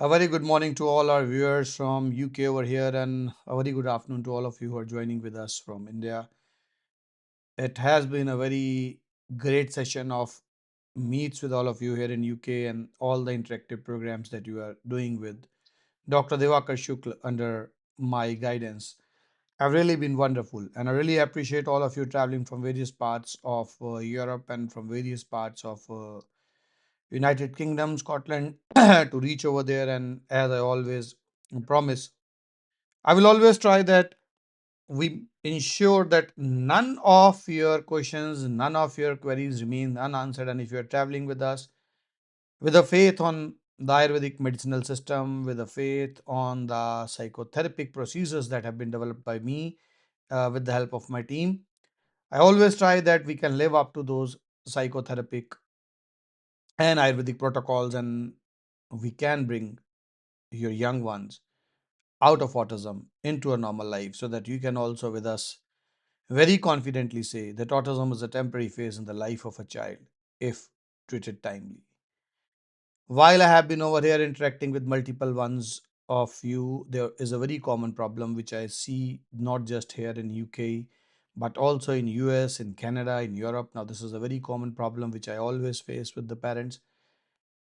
A very good morning to all our viewers from UK over here, and a very good afternoon to all of you who are joining with us from India. It has been a very great session of meets with all of you here in UK and all the interactive programs that you are doing with Dr. Devakar Shukla under my guidance have really been wonderful. And I really appreciate all of you traveling from various parts of Europe and from various parts of United Kingdom, Scotland to reach over there. And as I always promise, I will always try that we ensure that none of your questions, none of your queries remain unanswered. And if you are traveling with us with a faith on the Ayurvedic medicinal system, with a faith on the psychotherapeutic procedures that have been developed by me with the help of my team, I always try that we can live up to those psychotherapeutic and Ayurvedic protocols, and we can bring your young ones out of autism into a normal life so that you can also with us very confidently say that autism is a temporary phase in the life of a child if treated timely. While I have been over here interacting with multiple ones of you, there is a very common problem which I see not just here in UK but also in US, in Canada, in Europe. Now this is a very common problem which I always face with the parents.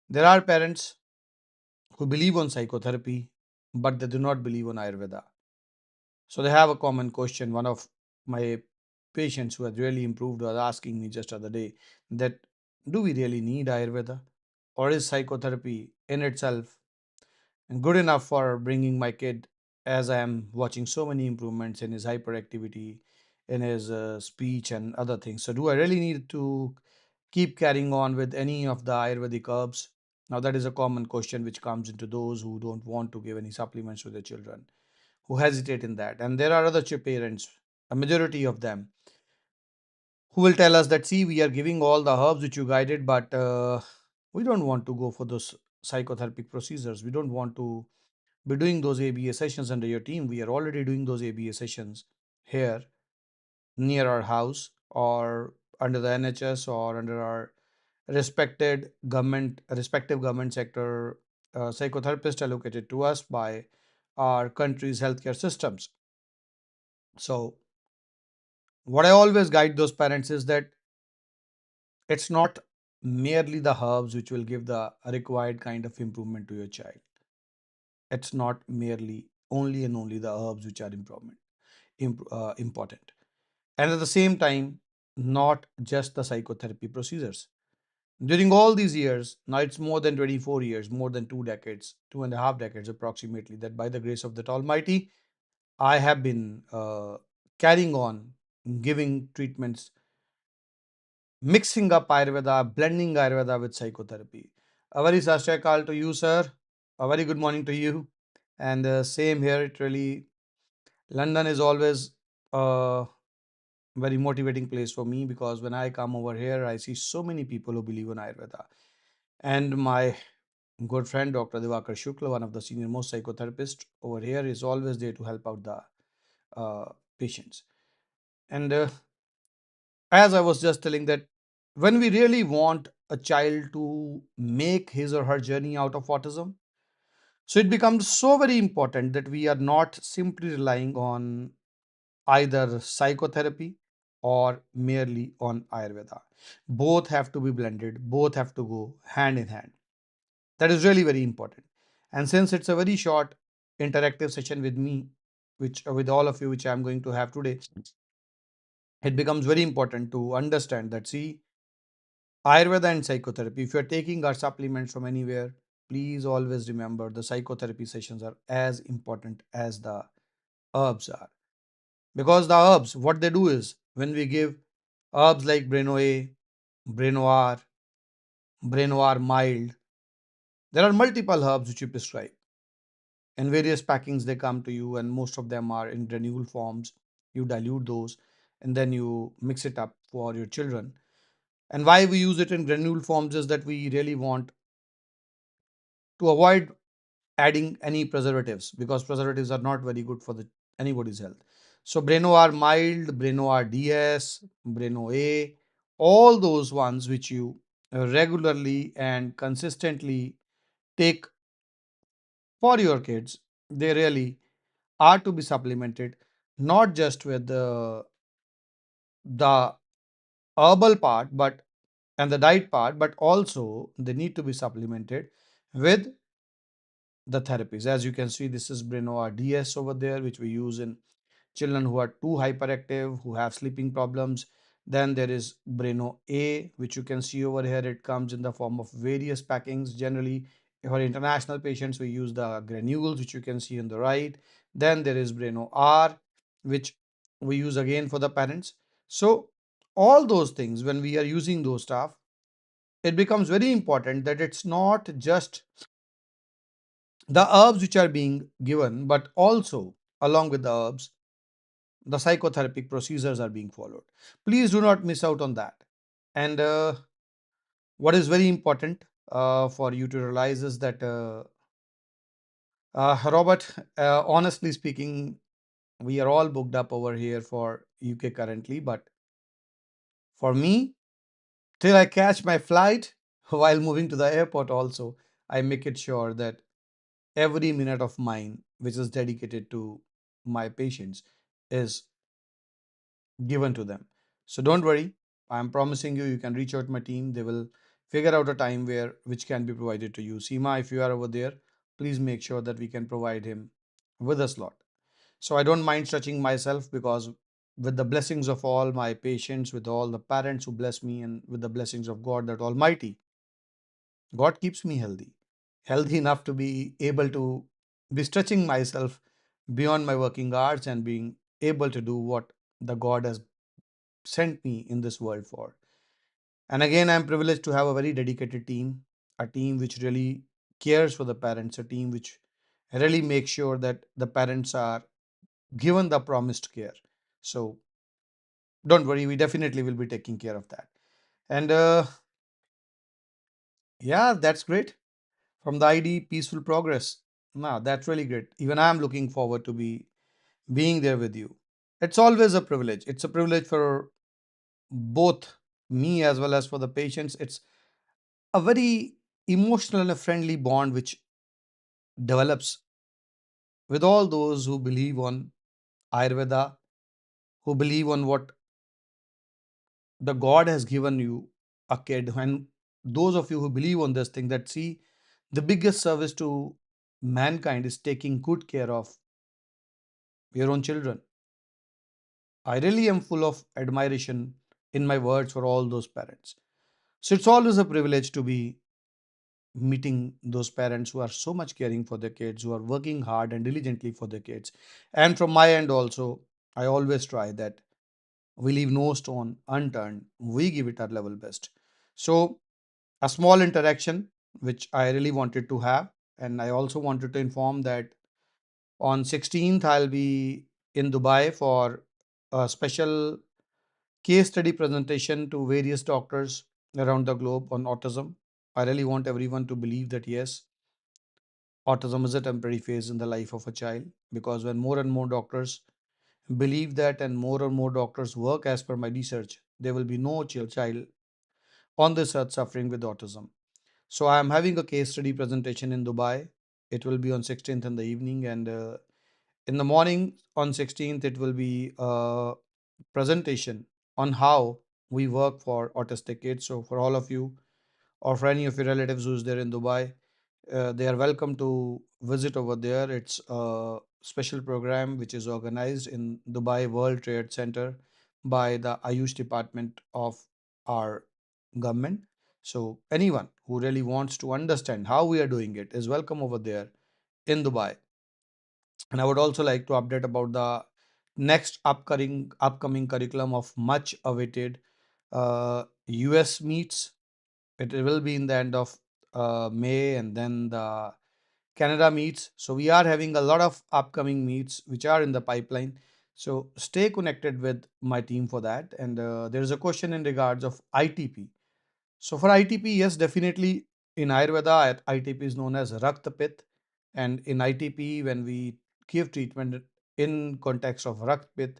There are parents who believe on psychotherapy but they do not believe on Ayurveda. So they have a common question. One of my patients who had really improved was asking me just the other day that do we really need Ayurveda, or is psychotherapy in itself good enough for bringing my kid, as I am watching so many improvements in his hyperactivity, in his speech and other things. So do I really need to keep carrying on with any of the Ayurvedic herbs? Now that is a common question which comes into those who don't want to give any supplements to their children, who hesitate in that. And there are other parents, a majority of them, who will tell us that, see, we are giving all the herbs which you guided, but we don't want to go for those psychotherapeutic procedures. We don't want to be doing those ABA sessions under your team. We are already doing those ABA sessions here near our house or under the NHS or under our respective government sector psychotherapists allocated to us by our country's healthcare systems. So what I always guide those parents is that it's not merely the herbs which will give the required kind of improvement to your child. It's not merely only and only the herbs which are important. And at the same time, not just the psychotherapy procedures. During all these years, now it's more than 24 years, more than 2 decades, 2.5 decades approximately, that by the grace of that Almighty, I have been carrying on giving treatments, mixing up Ayurveda, blending Ayurveda with psychotherapy. A very Sashayakal to you, sir. A very good morning to you. And same here, it really, London is always a very motivating place for me because when I come over here, I see so many people who believe in Ayurveda. And my good friend, Dr. Devakar Shukla, one of the senior most psychotherapists over here, is always there to help out the patients. And as I was just telling that when we really want a child to make his or her journey out of autism, so it becomes so very important that we are not simply relying on either psychotherapy or merely on Ayurveda. Both have to be blended, both have to go hand in hand. That is really very important. And since it's a very short interactive session with me, which with all of you, which I'm going to have today, it becomes very important to understand that, see, Ayurveda and psychotherapy, if you're taking our supplements from anywhere, please always remember the psychotherapy sessions are as important as the herbs are. Because the herbs, what they do is when we give herbs like Brenoe, Brenoir, Brenoir mild, there are multiple herbs which you prescribe. In various packings, they come to you, and most of them are in granule forms. You dilute those and then you mix it up for your children. And why we use it in granule forms is that we really want to avoid adding any preservatives because preservatives are not very good for anybody's health. So Breno are mild, Breno are DS, Breno A, all those ones which you regularly and consistently take for your kids, they really are to be supplemented, not just with the herbal part, but and the diet part, but also they need to be supplemented with the therapies. As you can see, this is Breno DS over there, which we use in children who are too hyperactive, who have sleeping problems. Then there is Breno A, which you can see over here. It comes in the form of various packings. Generally, for international patients, we use the granules, which you can see on the right. Then there is Breno R, which we use again for the parents. So, all those things, when we are using those stuff, it becomes very important that it's not just the herbs which are being given, but also along with the herbs, the psychotherapeutic procedures are being followed. Please do not miss out on that. And what is very important for you to realize is that, Robert, honestly speaking, we are all booked up over here for UK currently, but for me, till I catch my flight while moving to the airport, also, I make it sure that every minute of mine, which is dedicated to my patients, is given to them. So don't worry. I'm promising you, you can reach out to my team. They will figure out a time where which can be provided to you. Seema, if you are over there, please make sure that we can provide him with a slot. So I don't mind stretching myself because with the blessings of all my patients, with all the parents who bless me, and with the blessings of God that Almighty, God keeps me healthy. Healthy enough to be able to be stretching myself beyond my working hours and being able to do what the God has sent me in this world for. And again, I'm privileged to have a very dedicated team, a team which really cares for the parents, a team which really makes sure that the parents are given the promised care. So don't worry, we definitely will be taking care of that. And yeah, that's great. From the ID, peaceful progress. Now that's really great. Even I'm looking forward to be being there with you. It's always a privilege. It's a privilege for both me as well as for the patients. It's a very emotional and a friendly bond which develops with all those who believe on Ayurveda, who believe on what the God has given you a kid, and those of you who believe on this thing that see the biggest service to mankind is taking good care of your own children. I really am full of admiration in my words for all those parents. So it's always a privilege to be meeting those parents who are so much caring for their kids, who are working hard and diligently for their kids. And from my end also, I always try that we leave no stone unturned. We give it our level best. So a small interaction which I really wanted to have, and I also wanted to inform that on 16th I'll be in Dubai for a special case study presentation to various doctors around the globe on autism. I really want everyone to believe that yes, autism is a temporary phase in the life of a child, because when more and more doctors believe that and more doctors work as per my research, there will be no child on this earth suffering with autism. So I am having a case study presentation in Dubai. It will be on 16th in the evening, and in the morning on 16th it will be a presentation on how we work for autistic kids. So for all of you or for any of your relatives who's there in Dubai, they are welcome to visit over there. It's a special program which is organized in Dubai World Trade Center by the Ayush department of our government. So anyone who really wants to understand how we are doing it is welcome over there in Dubai. And I would also like to update about the next upcoming curriculum of much awaited US meets. It will be in the end of May, and then the Canada meets. So we are having a lot of upcoming meets which are in the pipeline. So stay connected with my team for that. And there is a question in regards of ITP. So for ITP, yes, definitely in Ayurveda, ITP is known as Rakta Pit. And in ITP, when we give treatment in context of Rakta Pit,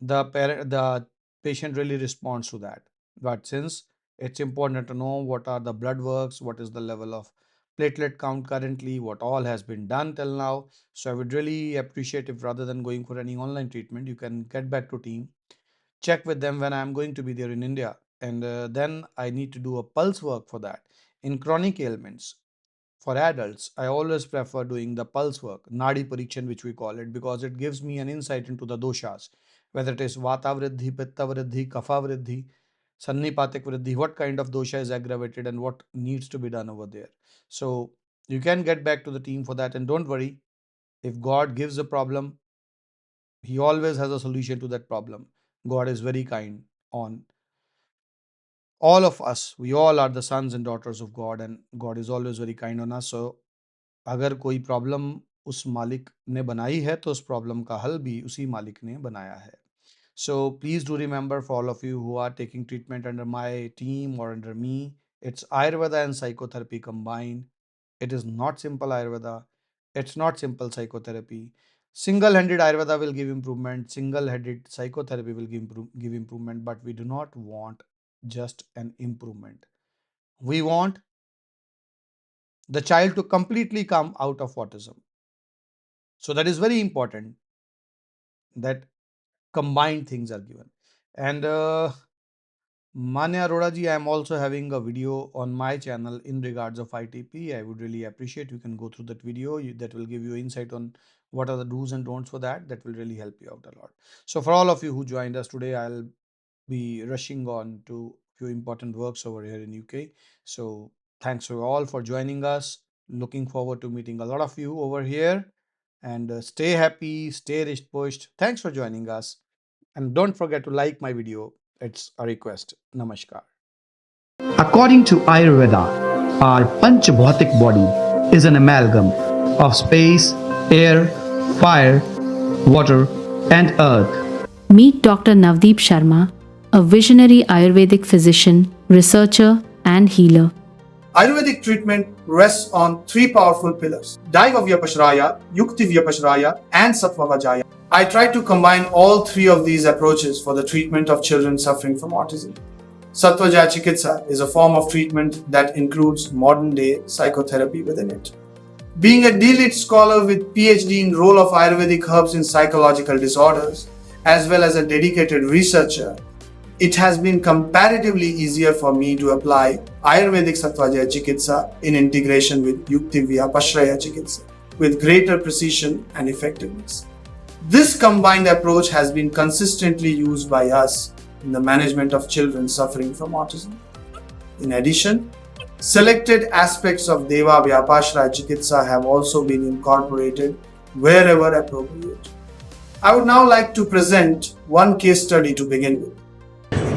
the patient really responds to that. But since it's important to know what are the blood works, what is the level of platelet count currently, what all has been done till now. So I would really appreciate if rather than going for any online treatment, you can get back to team, check with them when I'm going to be there in India. And then I need to do a pulse work for that. In chronic ailments, for adults, I always prefer doing the pulse work, Nadi Parikshan, which we call it, because it gives me an insight into the doshas, whether it is Vata Vriddhi, Pitta Vriddhi, Kapha Vriddhi, Sannipatik Vriddhi, what kind of dosha is aggravated and what needs to be done over there. So you can get back to the team for that. And don't worry, if God gives a problem, He always has a solution to that problem. God is very kind on all of us. We all are the sons and daughters of God, and God is always very kind on us. So अगर कोई problem उस मालिक ने बनाई है तो उस problem का हल भी उसी मालिक ने बनाया है. So please do remember, for all of you who are taking treatment under my team or under me, it's Ayurveda and psychotherapy combined. It is not simple Ayurveda. It's not simple psychotherapy. Single-handed Ayurveda will give improvement. Single-handed psychotherapy will give improvement. But we do not want just an improvement. We want the child to completely come out of autism. So that is very important that combined things are given. And Manya Arora ji, I am also having a video on my channel in regards of ITP. I would really appreciate you can go through that video. That will give you insight on what are the do's and don'ts for that. That will really help you out a lot. So for all of you who joined us today, I'll be rushing on to few important works over here in UK. So thanks to all for joining us. Looking forward to meeting a lot of you over here. And stay happy, stay wrist pushed. Thanks for joining us. And don't forget to like my video. It's a request. Namaskar. According to Ayurveda, our Panchabhautik body is an amalgam of space, air, fire, water, and earth. Meet Dr. Navdeep Sharma, a visionary Ayurvedic physician, researcher, and healer. Ayurvedic treatment rests on three powerful pillars: Daiva Vyapashraya, Yukti Vyapashraya, and Sattva Vajaya. I try to combine all three of these approaches for the treatment of children suffering from autism. Sattvajaya Chikitsa is a form of treatment that includes modern-day psychotherapy within it. Being a D.Litt scholar with PhD in role of Ayurvedic herbs in psychological disorders, as well as a dedicated researcher, it has been comparatively easier for me to apply Ayurvedic Sattvajaya Chikitsa in integration with Yukti Vyapashraya Chikitsa with greater precision and effectiveness. This combined approach has been consistently used by us in the management of children suffering from autism. In addition, selected aspects of Deva Vyapashraya Chikitsa have also been incorporated wherever appropriate. I would now like to present one case study to begin with.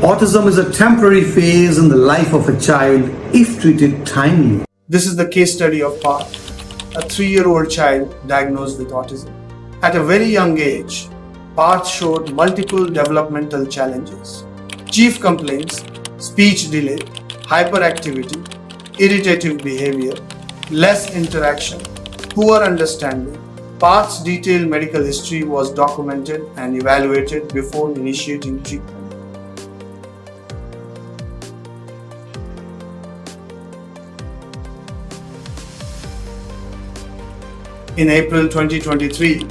Autism is a temporary phase in the life of a child if treated timely. This is the case study of Parth, a 3-year-old child diagnosed with autism. At a very young age, Parth showed multiple developmental challenges. Chief complaints: speech delay, hyperactivity, irritative behavior, less interaction, poor understanding. Parth's detailed medical history was documented and evaluated before initiating treatment. In April 2023,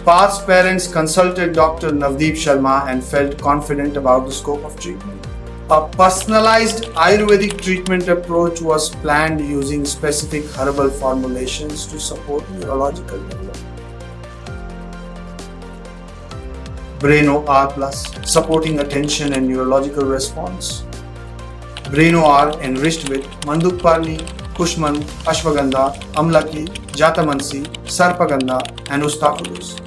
Parth's parents consulted Dr. Navdeep Sharma and felt confident about the scope of treatment. A personalized Ayurvedic treatment approach was planned using specific herbal formulations to support neurological development. Braino R Plus, supporting attention and neurological response. Braino R enriched with Mandukparni, Kushmand, Ashwagandha, Amlaki, Jatamansi, Sarpagandha, and Ustapulus.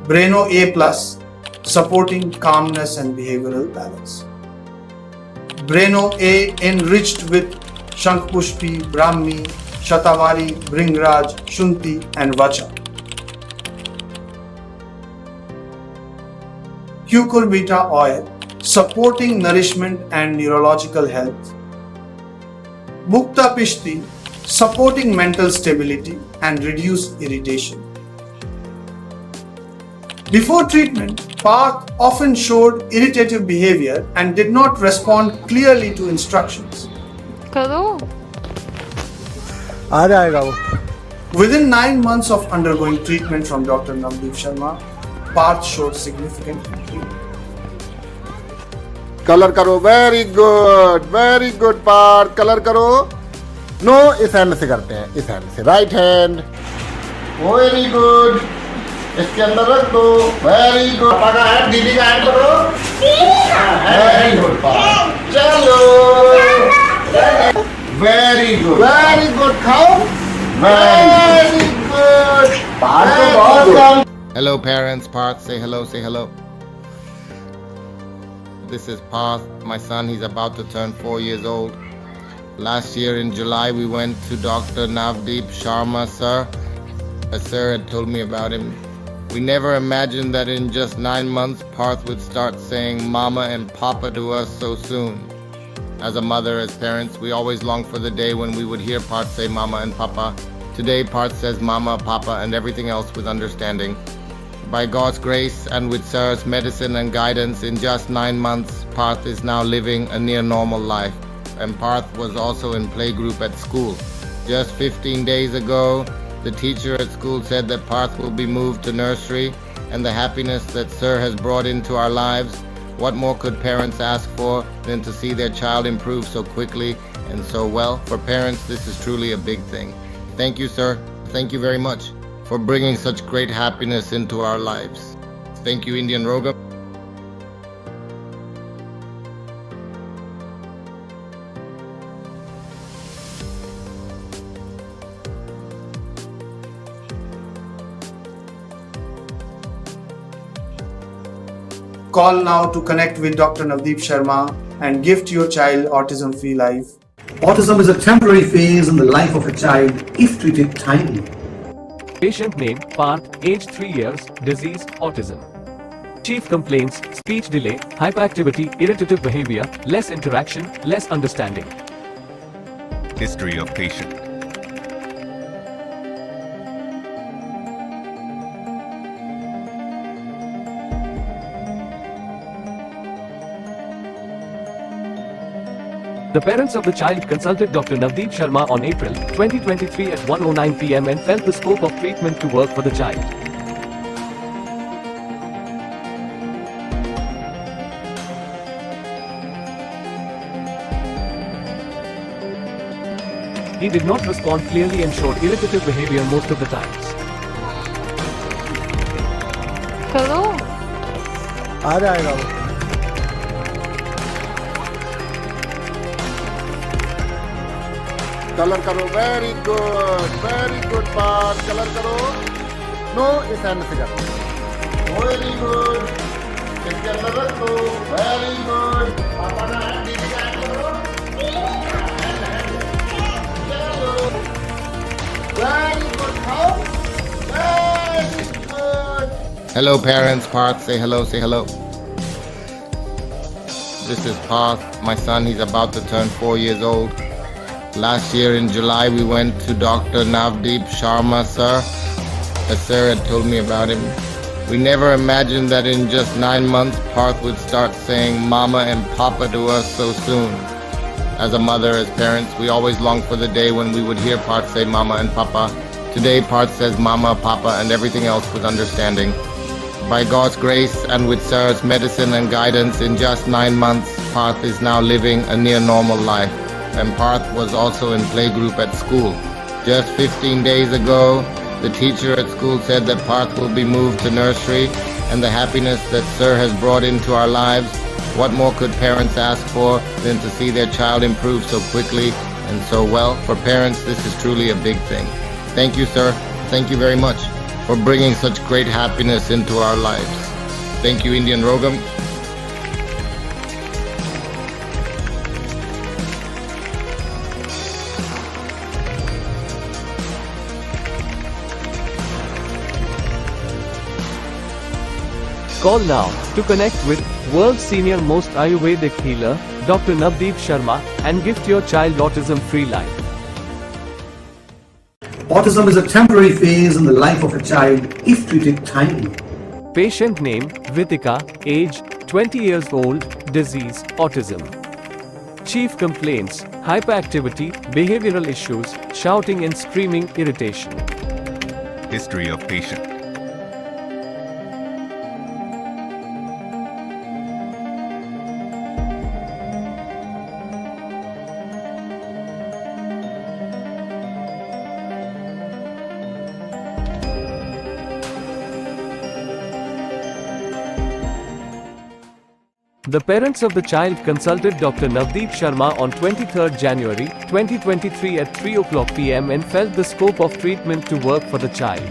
Braino A Plus, supporting calmness and behavioral balance. Braino A enriched with Shankpushpi, Brahmi, Shatavari, Bringraj, Shunti, and Vacha. Cucurbita oil, supporting nourishment and neurological health. Mukta Pishti, supporting mental stability and reduce irritation. Before treatment, Parth often showed irritative behavior and did not respond clearly to instructions. करो आ जाएगा वो Within 9 months of undergoing treatment from Dr. Navdeep Sharma, Parth showed significant improvement. Colour करो very good Partha colour करो no इस hand से करते हैं इस हैंड से राइट हैंड वेरी गुड इसके अंदर रख दो वेरी गुड पापा का हैंड दीदी का हैंड पकड़ो वेरी गुड पार्थ चलो वेरी गुड खाओ वेरी गुड पार्थ तो बहुत कम Hello parents, Parth, say hello. This is Parth, my son, he's about to turn 4 years old. Last year in July we went to Dr. Navdeep Sharma sir. A sir had told me about him. We never imagined that in just 9 months Parth would start saying mama and papa to us so soon. As a mother, as parents, we always longed for the day when we would hear Parth say mama and papa. Today Parth says mama, papa and everything else with understanding. By God's grace and with Sir's medicine and guidance, in just 9 months, Parth is now living a near normal life. And Parth was also in playgroup at school. Just 15 days ago, the teacher at school said that Parth will be moved to nursery, and the happiness that Sir has brought into our lives, what more could parents ask for than to see their child improve so quickly and so well? For parents, this is truly a big thing. Thank you, Sir. Thank you very much for bringing such great happiness into our lives. Thank you, Indian Roga. Call now to connect with Dr. Navdeep Sharma and gift your child autism-free life. Autism is a temporary phase in the life of a child if treated timely. Patient name Parth, age 3 years, disease autism. Chief complaints: speech delay, hyperactivity, irritative behavior, less interaction, less understanding. History of patient. The parents of the child consulted Dr. Navdeep Sharma on April 2023 at 1:09 p.m. and felt the scope of treatment to work for the child. He did not respond clearly and showed irritative behavior most of the times. करो आ जाएगा वो colour करो very good Partha colour करो no इस hand से कर very good इसके अंदर रख दो वेरी गुड पापा का हैंड दीदी का हैंड करो वेरी गुड खाओ very good Hello parents, Parth, say hello. This is Parth, my son, he's about to turn 4 years old. Last year in July we went to Dr. Navdeep Sharma sir. A sir had told me about him. We never imagined that in just 9 months Parth would start saying mama and papa to us so soon. As a mother, as parents, we always longed for the day when we would hear Parth say mama and papa. Today Parth says mama, papa and everything else with understanding. By God's grace and with Sir's medicine and guidance, in just 9 months Parth is now living a near normal life. And Parth was also in playgroup at school. Just 15 days ago, the teacher at school said that Parth will be moved to nursery, and the happiness that Sir has brought into our lives, what more could parents ask for than to see their child improve so quickly and so well? For parents, this is truly a big thing. Thank you, Sir. Thank you very much for bringing such great happiness into our lives. Thank you, Indian Rogam. Call now to connect with world's senior most Ayurvedic healer, Dr. Navdeep Sharma, and gift your child autism-free life. Autism is a temporary phase in the life of a child if treated timely. Patient name Ritika, age 20 years old, disease autism. Chief complaints: hyperactivity, behavioral issues, shouting and screaming, irritation. History of patient. The parents of the child consulted Dr. Navdeep Sharma on 23 January 2023 at 3:00 p.m. and felt the scope of treatment to work for the child.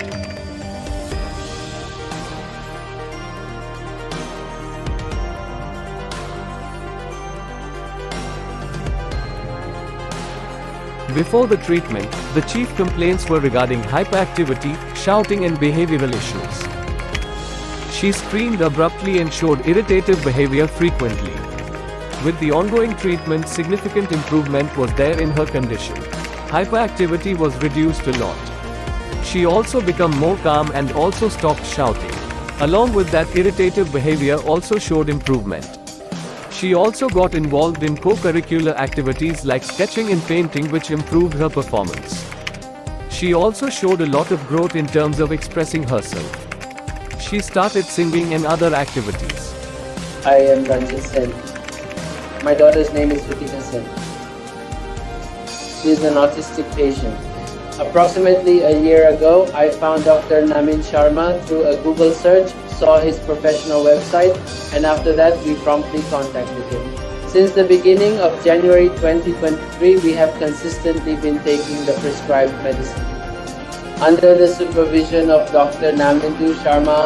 Before the treatment, the chief complaints were regarding hyperactivity, shouting and behavioral issues. She screamed abruptly and showed irritative behavior frequently. With the ongoing treatment, significant improvement was there in her condition. Hyperactivity was reduced a lot. She also became more calm and also stopped shouting. Along with that, irritative behavior also showed improvement. She also got involved in co-curricular activities like sketching and painting, which improved her performance. She also showed a lot of growth in terms of expressing herself. She started singing and other activities. I am Ranjit Sen. My daughter's name is Ritika Sen. She is an autistic patient. Approximately a year ago, I found Dr. Namin Sharma through a Google search, saw his professional website, and after that we promptly contacted him. Since the beginning of January 2023, we have consistently been taking the prescribed medicine. Under the supervision of Dr. Namindu Sharma,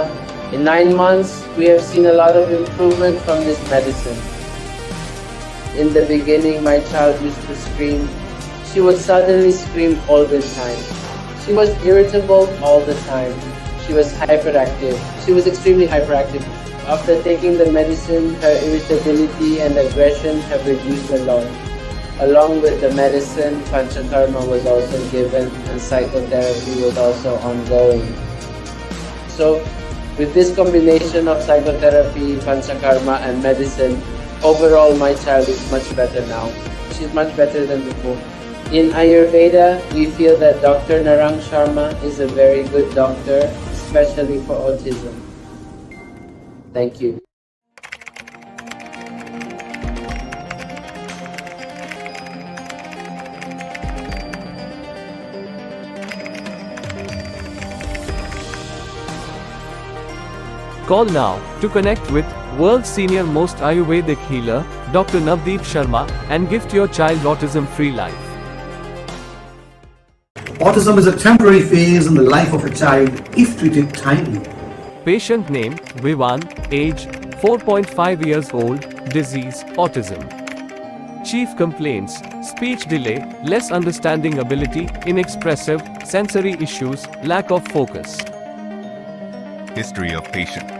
in 9 months, we have seen a lot of improvement from this medicine. In the beginning, my child used to scream. She would suddenly scream all the time. She was irritable all the time. She was hyperactive. She was extremely hyperactive. After taking the medicine, her irritability and aggression have reduced a lot. Along with the medicine, Panchakarma was also given and psychotherapy was also ongoing. So, with this combination of psychotherapy, Panchakarma and medicine, overall my child is much better now. She's much better than before. In Ayurveda, we feel that Dr. Narang Sharma is a very good doctor, especially for autism. Thank you. Call now to connect with world's senior most Ayurvedic healer, Dr. Navdeep Sharma, and gift your child autism-free life. Autism is a temporary phase in the life of a child if treated timely. Patient name: Vivan, age 4.5 years old, disease: autism. Chief complaints: speech delay, less understanding ability, inexpressive, sensory issues, lack of focus. History of patient.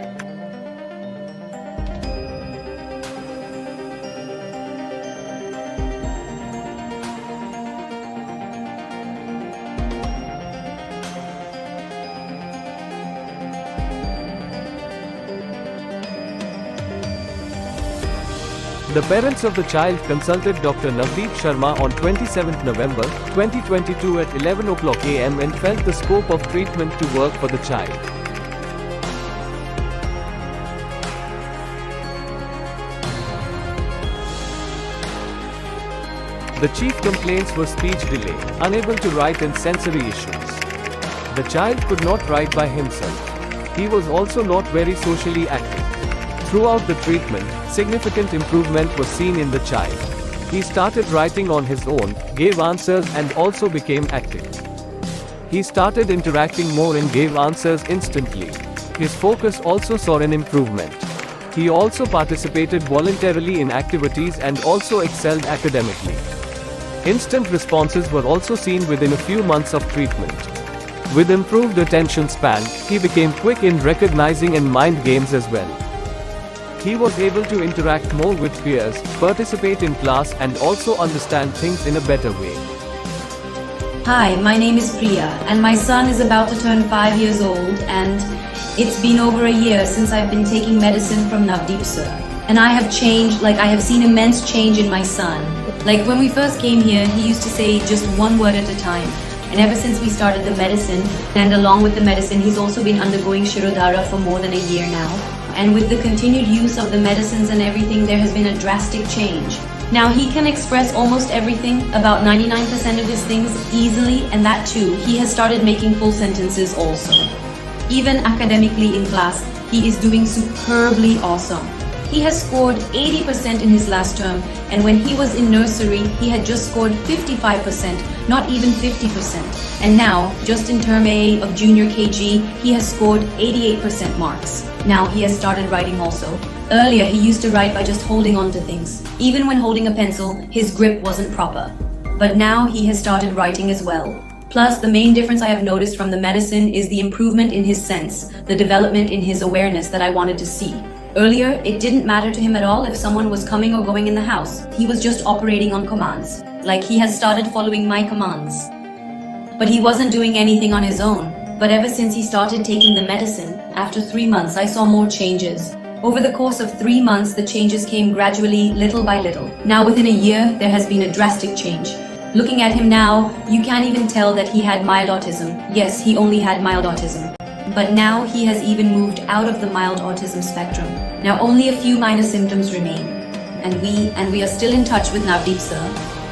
The parents of the child consulted Dr. Navdeep Sharma on 27 November 2022 at 11:00 a.m. and felt the scope of treatment to work for the child. The chief complaints were speech delay, unable to write and sensory issues. The child could not write by himself. He was also not very socially active. Throughout the treatment, significant improvement was seen in the child. He started writing on his own, gave answers and also became active. He started interacting more and gave answers instantly. His focus also saw an improvement. He also participated voluntarily in activities and also excelled academically. Instant responses were also seen within a few months of treatment. With improved attention span, he became quick in recognizing and mind games as well. He was able to interact more with peers, participate in class and also understand things in a better way. Hi, my name is Priya and my son is about to turn 5 years old and it's been over a year since I've been taking medicine from Navdeep sir. And I have changed, I have seen immense change in my son. Like when we first came here, he used to say just one word at a time. And ever since we started the medicine, and along with the medicine, he's also been undergoing Shirodhara for more than a year now. And with the continued use of the medicines and everything, there has been a drastic change. Now he can express almost everything, about 99% of his things easily, and that too, he has started making full sentences also. Even academically in class, he is doing superbly awesome. He has scored 80% in his last term, and when he was in nursery, he had just scored 55%, not even 50%. And now, just in term A of junior KG, he has scored 88% marks. Now he has started writing also. Earlier, he used to write by just holding on to things. Even when holding a pencil, his grip wasn't proper. But now he has started writing as well. Plus, the main difference I have noticed from the medicine is the improvement in his sense, the development in his awareness that I wanted to see. Earlier, it didn't matter to him at all if someone was coming or going in the house. He was just operating on commands. Like he has started following my commands. But he wasn't doing anything on his own. But ever since he started taking the medicine, after 3 months, I saw more changes. Over the course of 3 months, the changes came gradually, little by little. Now within a year, there has been a drastic change. Looking at him now, you can't even tell that he had mild autism. Yes, he only had mild autism. But now he has even moved out of the mild autism spectrum. Now only a few minor symptoms remain. And we are still in touch with Navdeep sir.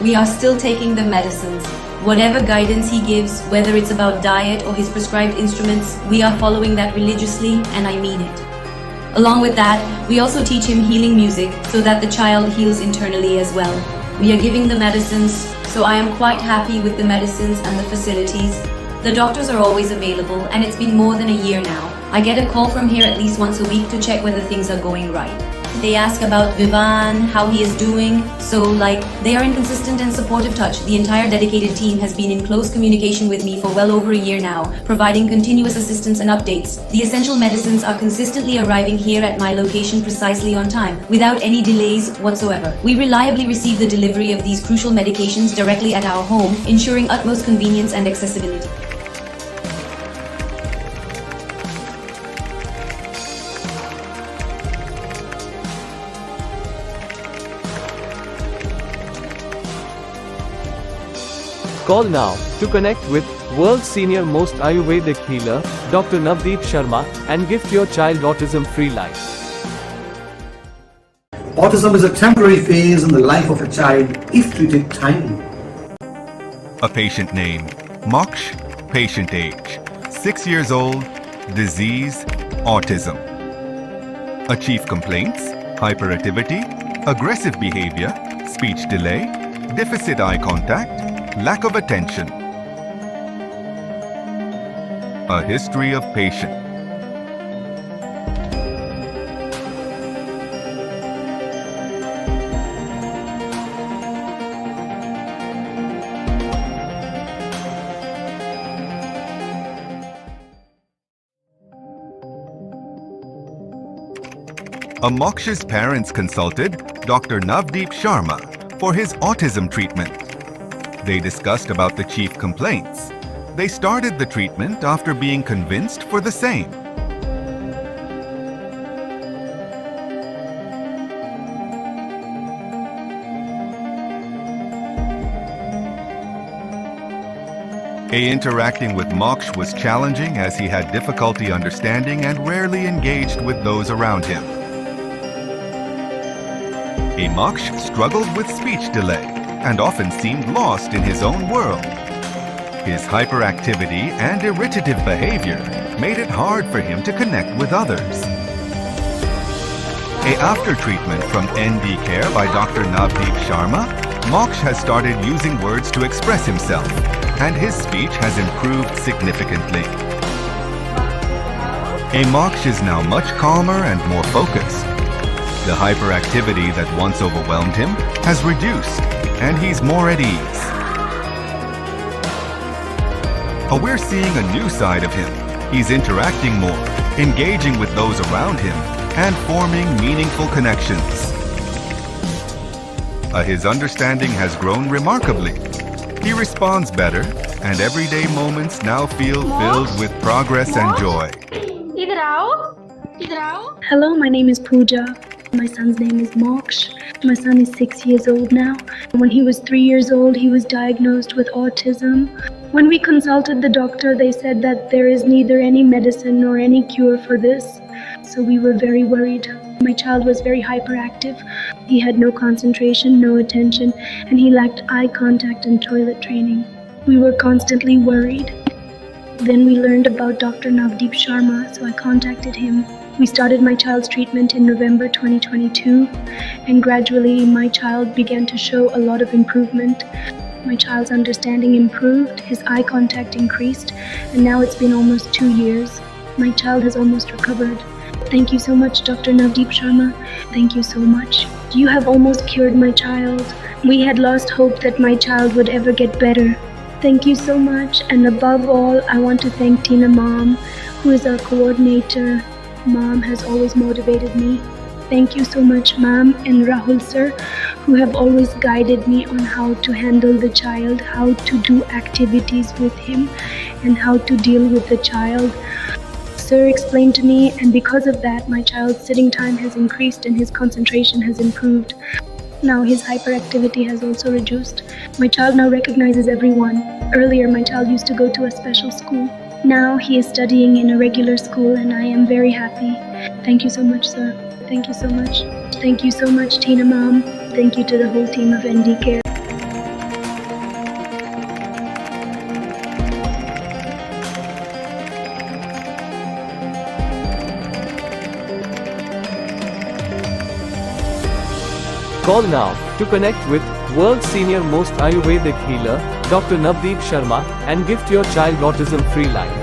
We are still taking the medicines. Whatever guidance he gives, whether it's about diet or his prescribed instruments, we are following that religiously, and I mean it. Along with that, we also teach him healing music so that the child heals internally as well. We are giving the medicines, so I am quite happy with the medicines and the facilities. The doctors are always available, and it's been more than a year now. I get a call from here at least once a week to check whether things are going right. They ask about Vivan, how he is doing, so they are in consistent and supportive touch. The entire dedicated team has been in close communication with me for well over a year now, providing continuous assistance and updates. The essential medicines are consistently arriving here at my location precisely on time, without any delays whatsoever. We reliably receive the delivery of these crucial medications directly at our home, ensuring utmost convenience and accessibility. Call now to connect with world's senior most Ayurvedic healer, Dr. Navdeep Sharma, and gift your child autism-free life. Autism is a temporary phase in the life of a child if treated timely. A patient name, Moksh, patient age, 6 years old, disease, autism. A chief complaints, hyperactivity, aggressive behavior, speech delay, deficit eye contact, lack of attention. A history of patient. Moksh's parents consulted Dr. Navdeep Sharma for his autism treatment. They discussed about the chief complaints. They started the treatment after being convinced for the same. Interacting with Moksh was challenging as he had difficulty understanding and rarely engaged with those around him. Moksh struggled with speech delay and often seemed lost in his own world. His hyperactivity and irritative behavior made it hard for him to connect with others. After treatment from ND Care by Dr. Navdeep Sharma, Moksh has started using words to express himself, and his speech has improved significantly. Moksh is now much calmer and more focused. The hyperactivity that once overwhelmed him has reduced, and he's more at ease. We're seeing a new side of him. He's interacting more, engaging with those around him, and forming meaningful connections. His understanding has grown remarkably. He responds better, and everyday moments now feel filled with progress and joy. Hello, my name is Pooja. My son's name is Moksh. My son is 6 years old now. When he was 3 years old, he was diagnosed with autism. When we consulted the doctor, they said that there is neither any medicine nor any cure for this. So we were very worried. My child was very hyperactive. He had no concentration, no attention, and he lacked eye contact and toilet training. We were constantly worried. Then we learned about Dr. Navdeep Sharma, so I contacted him. We started my child's treatment in November 2022, and gradually my child began to show a lot of improvement. My child's understanding improved, his eye contact increased, and now it's been almost 2 years. My child has almost recovered. Thank you so much, Dr. Navdeep Sharma. Thank you so much. You have almost cured my child. We had lost hope that my child would ever get better. Thank you so much, and above all, I want to thank Tina Mom, who is our coordinator. Mom has always motivated me. Thank you so much, Ma'am, and Rahul sir, who have always guided me on how to handle the child, how to do activities with him, and how to deal with the child. Sir explained to me, and because of that, my child's sitting time has increased and his concentration has improved. Now his hyperactivity has also reduced. My child now recognizes everyone. Earlier, my child used to go to a special school. Now he is studying in a regular school, and I am very happy. Thank you so much, sir. Thank you so much. Thank you so much, Tina Mom. Thank you to the whole team of ND Care. Call now to connect with world's senior most Ayurvedic healer, Dr. Navdeep Sharma, and gift your child autism-free life.